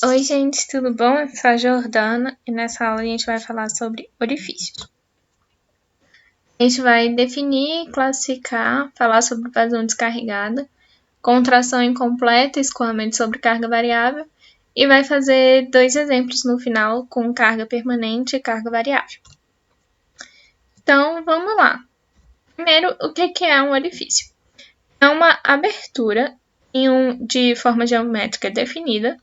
Oi, gente, tudo bom? Eu sou a Jordana e nessa aula a gente vai falar sobre orifícios. A gente vai definir, classificar, falar sobre vazão descarregada, contração incompleta, escoamento sobre carga variável e vai fazer 2 exemplos no final com carga permanente e carga variável. Então, vamos lá. Primeiro, o que é um orifício? É uma abertura de forma geométrica definida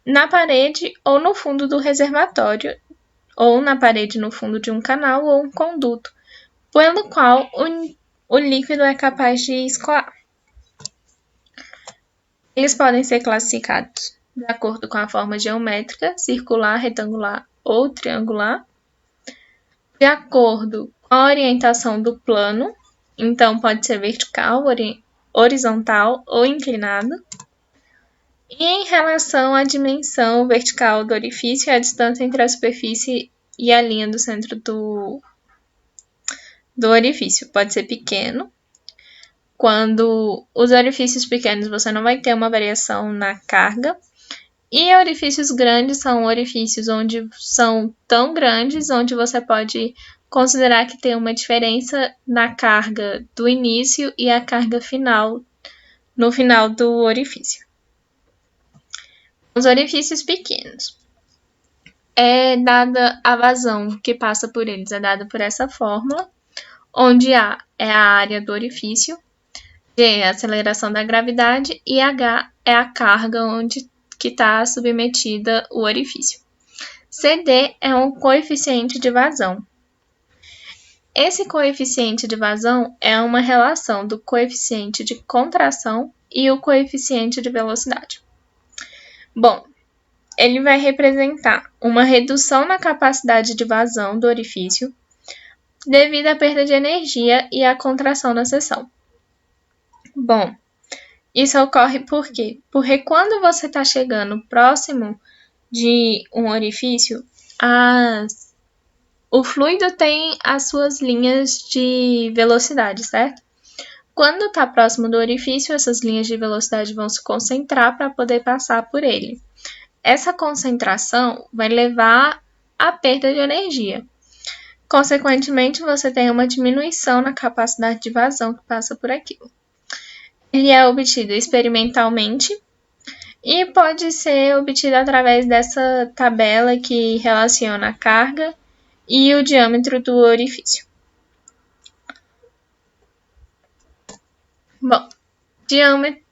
na parede ou no fundo do reservatório, ou na parede no fundo de um canal ou um conduto, pelo qual o líquido é capaz de escoar. Eles podem ser classificados de acordo com a forma geométrica, circular, retangular ou triangular, de acordo com a orientação do plano, então pode ser vertical, horizontal ou inclinado, e em relação à dimensão vertical do orifício e a distância entre a superfície e a linha do centro do orifício. Pode ser pequeno. Quando os orifícios pequenos você não vai ter uma variação na carga. E orifícios grandes são orifícios onde são tão grandes, onde você pode considerar que tem uma diferença na carga do início e a carga final, no final do orifício. Os orifícios pequenos. É dada a vazão que passa por eles, é dada por essa fórmula, onde A é a área do orifício, G é a aceleração da gravidade e H é a carga onde que está submetida o orifício. CD é um coeficiente de vazão. Esse coeficiente de vazão é uma relação do coeficiente de contração e o coeficiente de velocidade. Bom, ele vai representar uma redução na capacidade de vazão do orifício devido à perda de energia e à contração da seção. Bom, isso ocorre por quê? Porque quando você está chegando próximo de um orifício, o fluido tem as suas linhas de velocidade, certo? Quando está próximo do orifício, essas linhas de velocidade vão se concentrar para poder passar por ele. Essa concentração vai levar à perda de energia. Consequentemente, você tem uma diminuição na capacidade de vazão que passa por aquilo. Ele é obtido experimentalmente e pode ser obtido através dessa tabela que relaciona a carga e o diâmetro do orifício. Bom,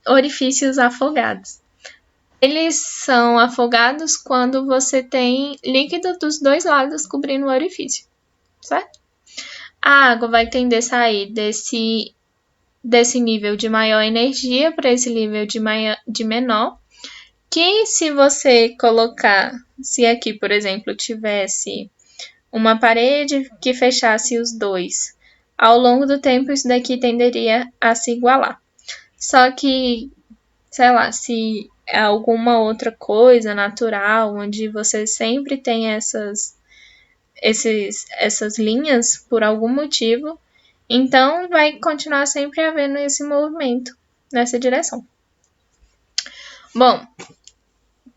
orifícios afogados. Eles são afogados quando você tem líquido dos dois lados cobrindo o orifício, certo? A água vai tender a sair desse nível de maior energia para esse nível de menor, que se você colocar, se aqui, por exemplo, tivesse uma parede que fechasse os dois, ao longo do tempo isso daqui tenderia a se igualar. Só que, sei lá, se é alguma outra coisa natural, onde você sempre tem essas linhas por algum motivo, então vai continuar sempre havendo esse movimento nessa direção. Bom,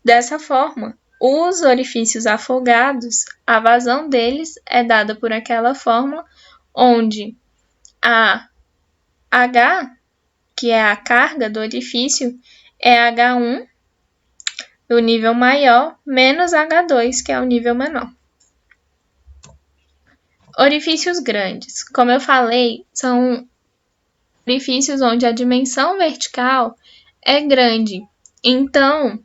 dessa forma, os orifícios afogados, a vazão deles é dada por aquela fórmula onde a H, que é a carga do orifício, é H1 do nível maior menos H2, que é o nível menor. Orifícios grandes. Como eu falei, são orifícios onde a dimensão vertical é grande. Então,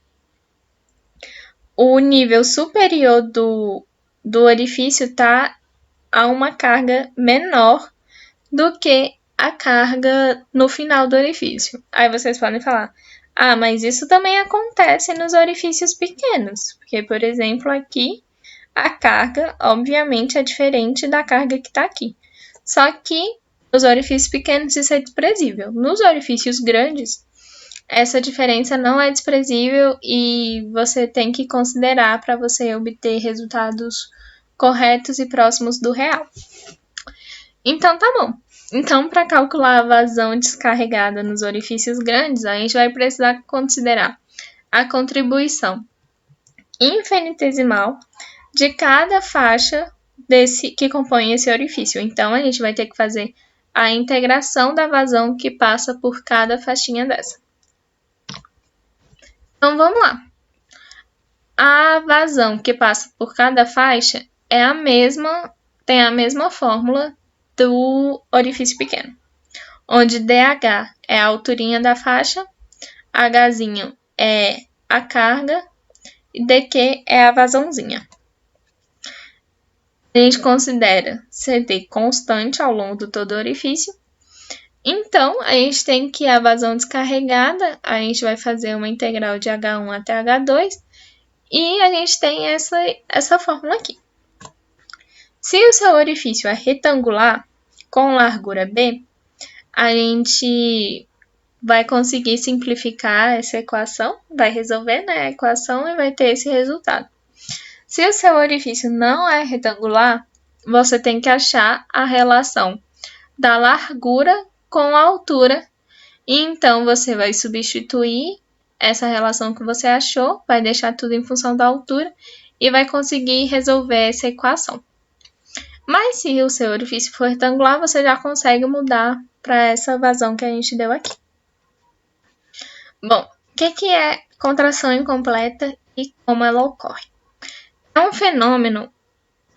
o nível superior do orifício está a uma carga menor do que a carga no final do orifício. Aí vocês podem falar, mas isso também acontece nos orifícios pequenos. Porque, por exemplo, aqui a carga, obviamente, é diferente da carga que está aqui. Só que nos orifícios pequenos isso é desprezível. Nos orifícios grandes, essa diferença não é desprezível e você tem que considerar para você obter resultados corretos e próximos do real. Então, tá bom. Então, para calcular a vazão descarregada nos orifícios grandes, a gente vai precisar considerar a contribuição infinitesimal de cada faixa desse que compõe esse orifício. Então, a gente vai ter que fazer a integração da vazão que passa por cada faixinha dessa. Então, vamos lá. A vazão que passa por cada faixa é a mesma, tem a mesma fórmula do orifício pequeno, onde DH é a alturinha da faixa, Hzinho é a carga e DQ é a vazãozinha. A gente considera CD constante ao longo de todo o orifício. Então, a gente tem que a vazão descarregada, a gente vai fazer uma integral de H1 até H2, e a gente tem essa fórmula aqui. Se o seu orifício é retangular, com largura B, a gente vai conseguir simplificar essa equação, vai resolver, né, a equação e vai ter esse resultado. Se o seu orifício não é retangular, você tem que achar a relação da largura com a altura. E então, você vai substituir essa relação que você achou, vai deixar tudo em função da altura e vai conseguir resolver essa equação. Mas se o seu orifício for retangular, você já consegue mudar para essa vazão que a gente deu aqui. Bom, o que é contração incompleta e como ela ocorre? É um fenômeno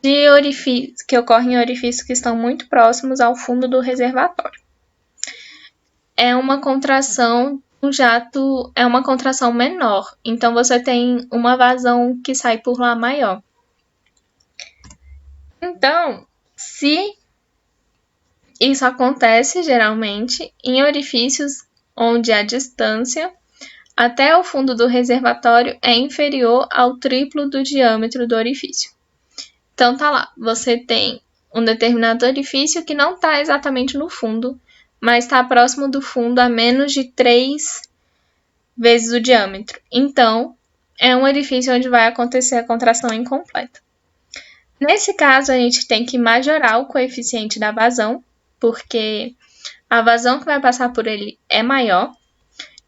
de orifício que ocorre em orifícios que estão muito próximos ao fundo do reservatório. É uma contração, um jato é uma contração menor, então você tem uma vazão que sai por lá maior. Então, se isso acontece geralmente em orifícios onde a distância até o fundo do reservatório é inferior ao triplo do diâmetro do orifício. Então tá lá, você tem um determinado orifício que não está exatamente no fundo, mas está próximo do fundo a menos de 3 vezes o diâmetro. Então, é um orifício onde vai acontecer a contração incompleta. Nesse caso, a gente tem que majorar o coeficiente da vazão, porque a vazão que vai passar por ele é maior,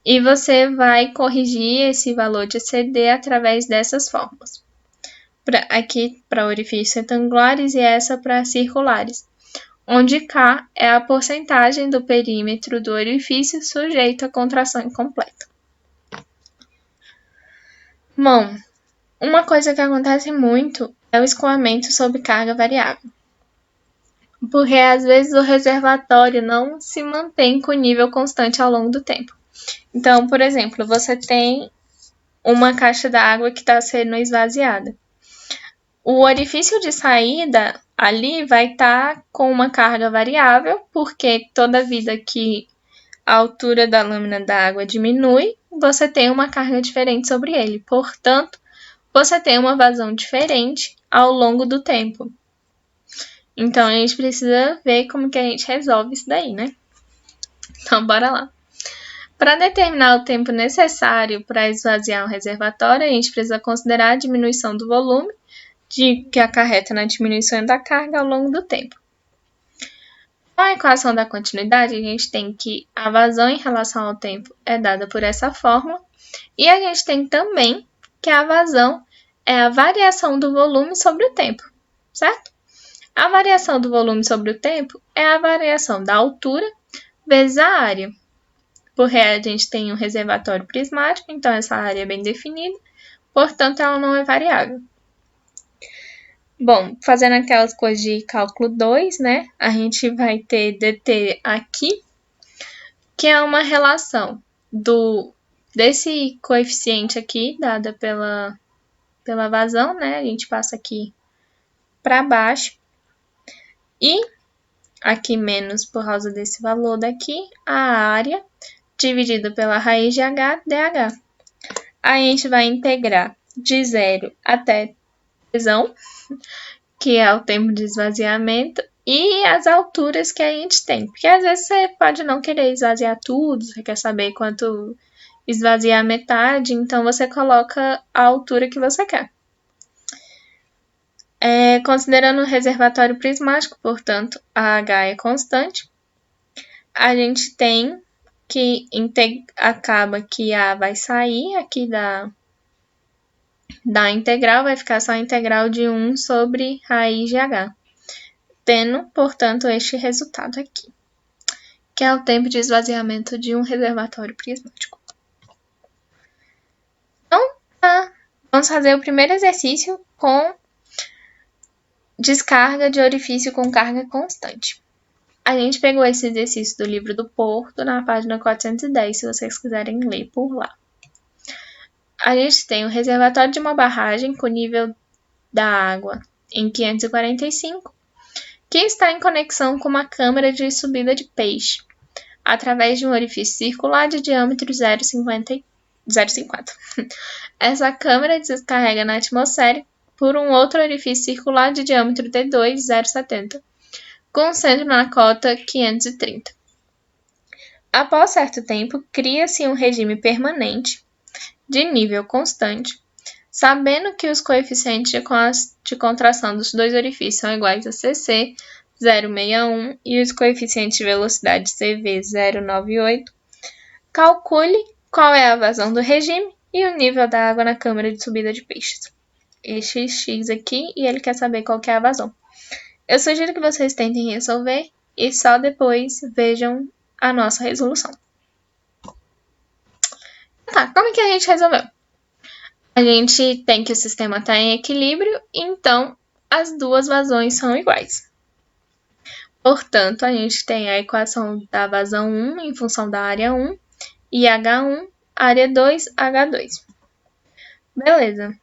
e você vai corrigir esse valor de CD através dessas fórmulas. Aqui para orifícios retangulares e essa para circulares, onde K é a porcentagem do perímetro do orifício sujeito à contração incompleta. Bom, uma coisa que acontece muito é o escoamento sob carga variável, porque às vezes o reservatório não se mantém com nível constante ao longo do tempo. Então, por exemplo, você tem uma caixa d'água que está sendo esvaziada. O orifício de saída ali vai estar com uma carga variável, porque toda vida que a altura da lâmina da água diminui, você tem uma carga diferente sobre ele. Portanto, você tem uma vazão diferente ao longo do tempo. Então, a gente precisa ver como que a gente resolve isso daí, né? Então, bora lá. Para determinar o tempo necessário para esvaziar um reservatório, a gente precisa considerar a diminuição do volume, que acarreta na diminuição da carga ao longo do tempo. Com a equação da continuidade, a gente tem que a vazão em relação ao tempo é dada por essa fórmula, e a gente tem também que a vazão é a variação do volume sobre o tempo, certo? A variação do volume sobre o tempo é a variação da altura vezes a área. Porque a gente tem um reservatório prismático, então essa área é bem definida, portanto ela não é variável. Bom, fazendo aquelas coisas de cálculo 2, né, a gente vai ter dt aqui, que é uma relação desse coeficiente aqui, dada pela vazão, né, a gente passa aqui para baixo, e aqui menos por causa desse valor daqui, a área dividida pela raiz de h, dH. A gente vai integrar de 0 até tesão, que é o tempo de esvaziamento, e as alturas que a gente tem. Porque às vezes você pode não querer esvaziar tudo, você quer saber quanto esvaziar a metade, então você coloca a altura que você quer. Considerando o reservatório prismático, portanto, a H é constante, a gente tem que acaba que A vai sair aqui da integral vai ficar só a integral de 1 sobre raiz de h, tendo, portanto, este resultado aqui, que é o tempo de esvaziamento de um reservatório prismático. Então, vamos fazer o primeiro exercício com descarga de orifício com carga constante. A gente pegou esse exercício do livro do Porto, na página 410, se vocês quiserem ler por lá. A gente tem o reservatório de uma barragem com nível da água em 545, que está em conexão com uma câmara de subida de peixe, através de um orifício circular de diâmetro 0,50. Essa câmara descarrega na atmosfera por um outro orifício circular de diâmetro D2, 0,70, com centro na cota 530. Após certo tempo, cria-se um regime permanente, de nível constante, sabendo que os coeficientes de contração dos dois orifícios são iguais a CC, 0,61, e os coeficientes de velocidade CV, 0,98, calcule qual é a vazão do regime e o nível da água na câmara de subida de peixes. Este X aqui, e ele quer saber qual que é a vazão. Eu sugiro que vocês tentem resolver e só depois vejam a nossa resolução. Tá, como é que a gente resolveu? A gente tem que o sistema está em equilíbrio, então as duas vazões são iguais. Portanto, a gente tem a equação da vazão 1 em função da área 1 e H1, área 2, H2. Beleza.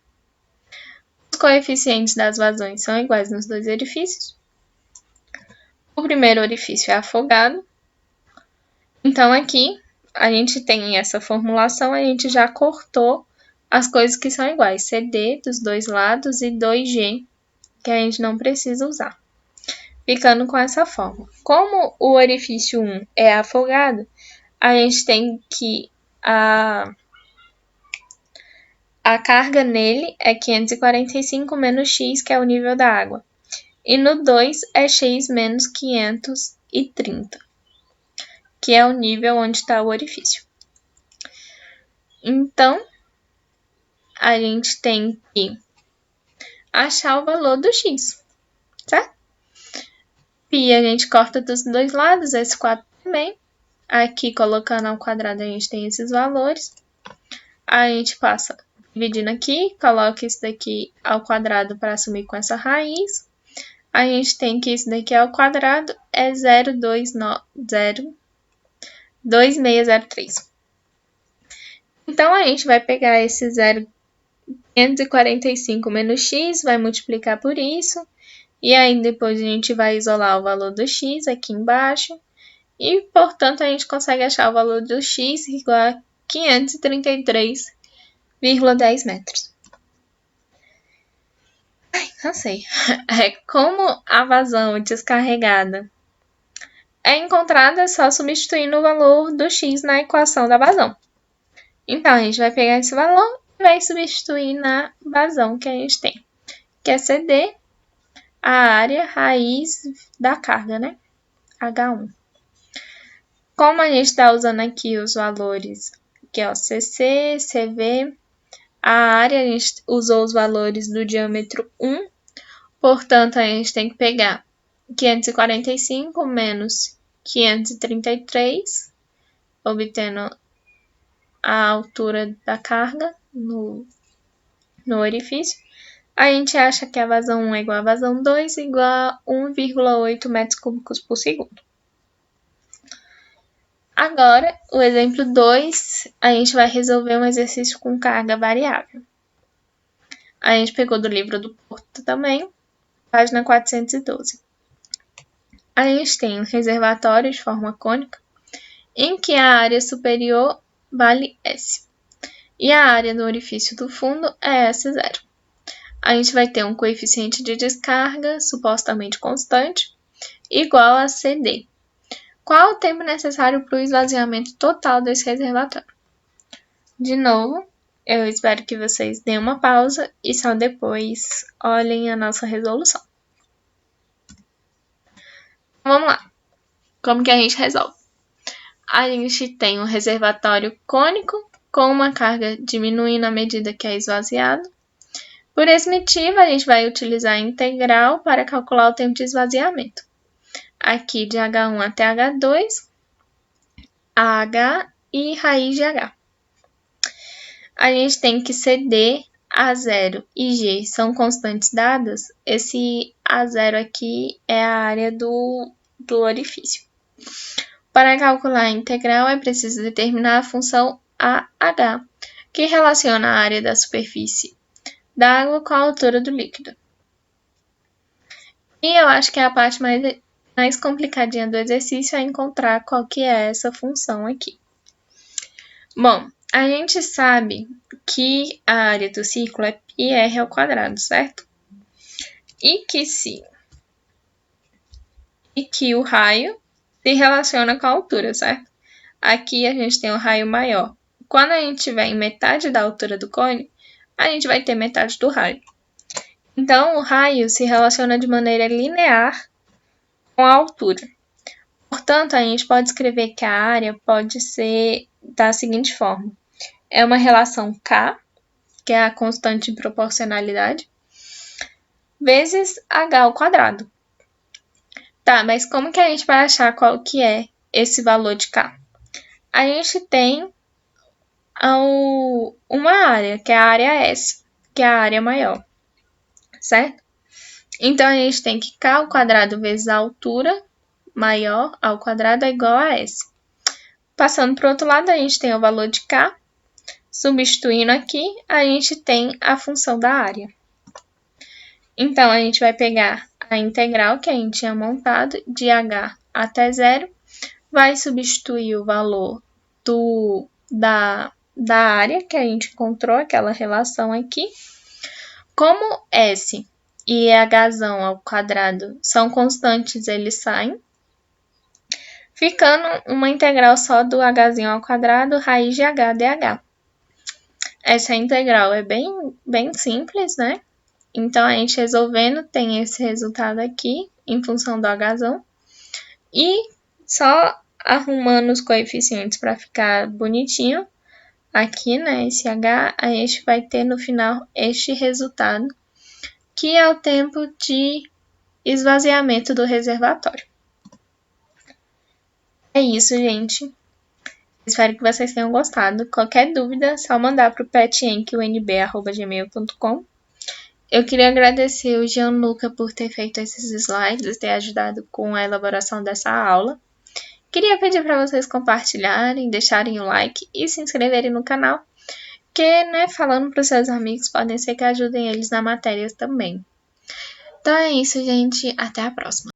Os coeficientes das vazões são iguais nos dois orifícios. O primeiro orifício é afogado. Então, aqui, a gente tem essa formulação, a gente já cortou as coisas que são iguais. CD dos dois lados e 2G, que a gente não precisa usar. Ficando com essa forma. Como o orifício 1 é afogado, a gente tem que a carga nele é 545 menos x, que é o nível da água. E no 2 é x menos 530, que é o nível onde está o orifício. Então, a gente tem que achar o valor do x, certo? Pi a gente corta dos dois lados, esse 4 também. Aqui, colocando ao quadrado, a gente tem esses valores. A gente passa dividindo aqui, coloca isso daqui ao quadrado para assumir com essa raiz. A gente tem que isso daqui ao quadrado é 0,2603. Então, a gente vai pegar esse 0,545 menos x, vai multiplicar por isso. E aí, depois a gente vai isolar o valor do x aqui embaixo. E, portanto, a gente consegue achar o valor do x igual a 533,10 metros. Ai, cansei. Como a vazão descarregada é encontrada só substituindo o valor do x na equação da vazão. Então, a gente vai pegar esse valor e vai substituir na vazão que a gente tem, que é CD, a área raiz da carga, né? H1. Como a gente está usando aqui os valores, que é o CC, CV, a área a gente usou os valores do diâmetro 1, portanto, a gente tem que pegar 545 menos 533, obtendo a altura da carga no orifício. A gente acha que a vazão 1 é igual a vazão 2, igual a 1,8 metros cúbicos por segundo. Agora, o exemplo 2, a gente vai resolver um exercício com carga variável. A gente pegou do livro do Porto também, página 412. A gente tem um reservatório de forma cônica, em que a área superior vale S, e a área do orifício do fundo é S0. A gente vai ter um coeficiente de descarga, supostamente constante, igual a CD. Qual o tempo necessário para o esvaziamento total desse reservatório? De novo, eu espero que vocês deem uma pausa e só depois olhem a nossa resolução. Vamos lá. Como que a gente resolve? A gente tem um reservatório cônico com uma carga diminuindo à medida que é esvaziado. Por esse motivo, a gente vai utilizar a integral para calcular o tempo de esvaziamento. Aqui de H1 até H2, AH e raiz de H. A gente tem que CD, A0 e G são constantes dadas. Esse A0 aqui é a área do orifício. Para calcular a integral, é preciso determinar a função AH, que relaciona a área da superfície da água com a altura do líquido. E eu acho que a parte mais complicadinha do exercício é encontrar qual que é essa função aqui. Bom, a gente sabe que a área do círculo é πr ao quadrado, certo? E que o raio se relaciona com a altura, certo? Aqui a gente tem o raio maior. Quando a gente tiver em metade da altura do cone, a gente vai ter metade do raio. Então, o raio se relaciona de maneira linear com a altura. Portanto, a gente pode escrever que a área pode ser da seguinte forma. É uma relação K, que é a constante de proporcionalidade, vezes H ao quadrado. Tá, mas como que a gente vai achar qual que é esse valor de K? A gente tem uma área, que é a área S, que é a área maior, certo? Então, a gente tem que K ao quadrado vezes a altura maior ao quadrado é igual a S. Passando para o outro lado, a gente tem o valor de K. Substituindo aqui, a gente tem a função da área. Então, a gente vai pegar a integral que a gente tinha montado de H até 0, vai substituir o valor da área que a gente encontrou, aquela relação aqui. Como S e H ao quadrado são constantes, eles saem, ficando uma integral só do H ao quadrado, raiz de H dH. Essa integral é bem simples, né? Então, a gente resolvendo tem esse resultado aqui, em função do H. E só arrumando os coeficientes para ficar bonitinho, aqui, né, esse H, a gente vai ter no final este resultado, que é o tempo de esvaziamento do reservatório. É isso, gente. Espero que vocês tenham gostado. Qualquer dúvida, é só mandar para o petenqunb@gmail.com. Eu queria agradecer o Gianluca por ter feito esses slides, ter ajudado com a elaboração dessa aula. Queria pedir para vocês compartilharem, deixarem o like e se inscreverem no canal, que, né, falando para os seus amigos, podem ser que ajudem eles na matéria também. Então é isso, gente. Até a próxima.